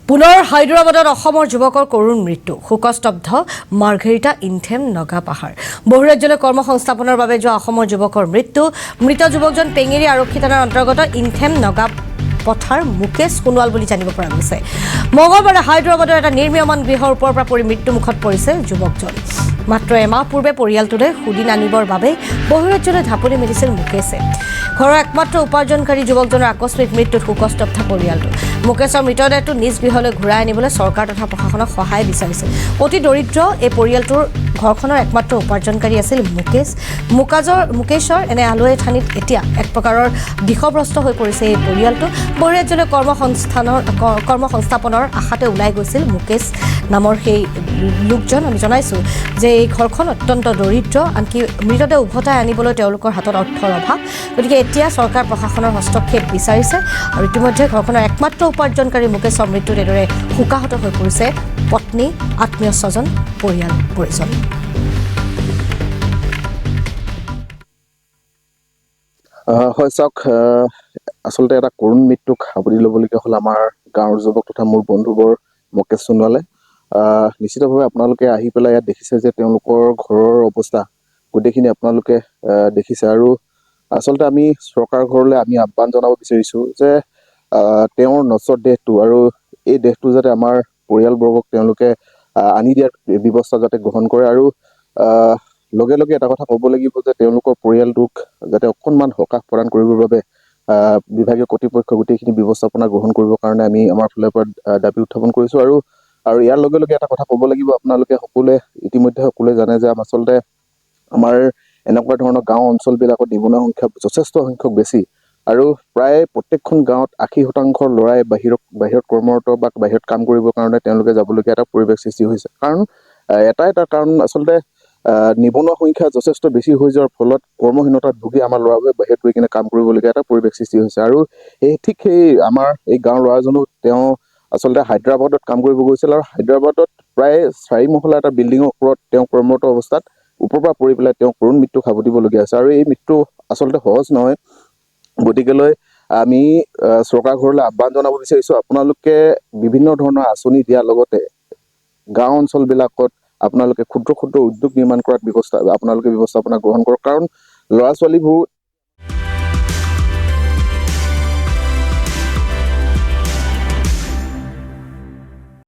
পুনৰ হায়দৰাবাদত অসমৰ যুৱকৰ কৰুণ মৃত্যু শোকস্তব্ধ মাৰ্ঘেৰিটা ইনথেম নগা পাহাৰ বহুৰাজ্যলৈ কৰ্মসংস্থাপনৰ বাবে যোৱা অসমৰ যুৱকৰ মৃত্যু মৃত যুৱকজন পেঙেৰী আৰক্ষী থানাৰ অন্তৰ্গত ইনথেম নগা পথাৰ মুকেশ সোণোৱাল বুলি জানিব পৰা গৈছে মঙলবাৰে হায়দৰাবাদৰ এটা নিৰ্মীয়মান গৃহৰ ওপৰৰ পৰা পৰি মৃত্যুমুখত পৰিছে যুৱকজন মাত্ৰ এমাহ পূৰ্বে পৰিয়ালটোলৈ সুদিন আনিবৰ বাবে বহুৰাজ্যলৈ ঢাপলি মেলিছিল মুকেশে ঘৰৰ একমাত্ৰ উপাৰ্জনকাৰী যুৱকজনৰ আকস্মিক মৃত্যুত শোকস্তব্ধ পৰিয়ালটো মুকেশৰ মৃতদেহটো নিজ গৃহলৈ ঘূৰাই আনিবলৈ চৰকাৰ তথা প্ৰশাসনক সহায় বিচাৰিছিল অতি দৰিদ্ৰ এই পৰিয়ালটোৰ ঘৰখনৰ একমাত্ৰ উপাৰ্জনকাৰী আছিল মুকেশৰ এনে আলোয় ঠানিত এতিয়া এক প্ৰকাৰৰ দিশভ্ৰষ্ট হৈ পৰিছে এই পৰিয়ালটো বহুৰাজ্যলৈ কৰ্মসংস্থাপনৰ আশাতে ওলাই গৈছিল মুকেশ নামৰ সেই লোকজন আমি জনাইছোঁ যে এই ঘৰখন অত্যন্ত দৰিদ্ৰ আনকি মৃতদেহ উভতাই আনিবলৈ তেওঁলোকৰ হাতত অৰ্থৰ অভাৱ গতিকে এতিয়া চৰকাৰ প্ৰশাসনৰ হস্তক্ষেপ বিচাৰিছে আৰু ইতিমধ্যে ঘৰখনৰ একমাত্ৰ উপাৰ্জনকাৰী মুকেশৰ মৃত্যুত এদৰে শোকাহত হৈ পৰিছে পত্নী আত্মীয় স্বজন পৰিয়াল পৰিজন হয় চাওক আচলতে এটা কৰুণ মৃত্যুক সাৱটি ল'বলগীয়া হ'ল আমাৰ গাঁৱৰ যুৱক তথা মোৰ বন্ধুবৰ মুকেশ সোণোৱালে নিশ্চিতভাৱে আপোনালোকে আহি পেলাই ইয়াত দেখিছে যে তেওঁলোকৰ ঘৰৰ অৱস্থা গোটেইখিনি আপোনালোকে দেখিছে আৰু আচলতে আমি চৰকাৰ ঘৰলৈ আমি আহ্বান জনাব বিচাৰিছোঁ যে তেওঁৰ নশ্বৰ দেহটো আৰু এই দেহটো যাতে আমাৰ পৰিয়ালবৰ্গক তেওঁলোকে আনি দিয়াৰ ব্যৱস্থা যাতে গ্ৰহণ কৰে আৰু লগে লগে এটা কথা ক'ব লাগিব যে তেওঁলোকৰ পৰিয়ালটোক যাতে অকণমান সকাহ প্ৰদান কৰিবৰ বাবে বিভাগীয় কৰ্তৃপক্ষ গোটেইখিনি ব্যৱস্থাপনা গ্ৰহণ কৰিবৰ কাৰণে আমি আমাৰ ফালৰ পৰা দাবী উত্থাপন কৰিছোঁ আৰু ইয়াৰ লগে লগে এটা কথা ক'ব লাগিব আপোনালোকে সকলোৱে জানে যে আচলতে আমাৰ এনেকুৱা ধৰণৰ গাঁও অঞ্চলবিলাকত নিবনুৱা সংখ্যা যথেষ্ট সংখ্যক বেছি আৰু প্ৰায় প্ৰত্যেকখন গাঁৱত 80% ল'ৰাই বাহিৰত কৰ্মৰত বা বাহিৰত কাম কৰিবৰ কাৰণে তেওঁলোকে যাবলগীয়া এটা পৰিৱেশ সৃষ্টি হৈছে কাৰণ এটা কাৰণ আচলতে নিবনুৱা সংখ্যা যথেষ্ট বেছি হৈ যোৱাৰ ফলত কৰ্মহীনতাত ভুগি আমাৰ ল'ৰাবোৰে বাহিৰত গৈ কিনে কাম কৰিবলগীয়া এটা পৰিৱেশ সৃষ্টি হৈছে আৰু সেই আমাৰ এই গাঁৱৰ ল'ৰাজনো তেওঁ আচলতে হায়দৰাবাদত কাম কৰিব গৈছিল আৰু হায়দৰাবাদত প্ৰায় 4 মহলা এটা বিল্ডিঙৰ ওপৰত তেওঁ কৰ্মৰত অৱস্থাত ওপৰৰ পৰা পৰি পেলাই তেওঁ কৰুণ মৃত্যু সাৱটিবলগীয়া আছে আৰু এই মৃত্যু আচলতে সহজ নহয় গতিকেলৈ আমি চৰকাৰ ঘৰলৈ আহ্বান জনাব বিচাৰিছোঁ আপোনালোকে বিভিন্ন ধৰণৰ আঁচনি দিয়াৰ লগতে গাঁও অঞ্চলবিলাকত আপোনালোকে ক্ষুদ্ৰ উদ্যোগ নিৰ্মাণ কৰাত আপোনালোকে ব্যৱস্থাপনা গ্ৰহণ কৰক কাৰণ ল'ৰা ছোৱালীবোৰ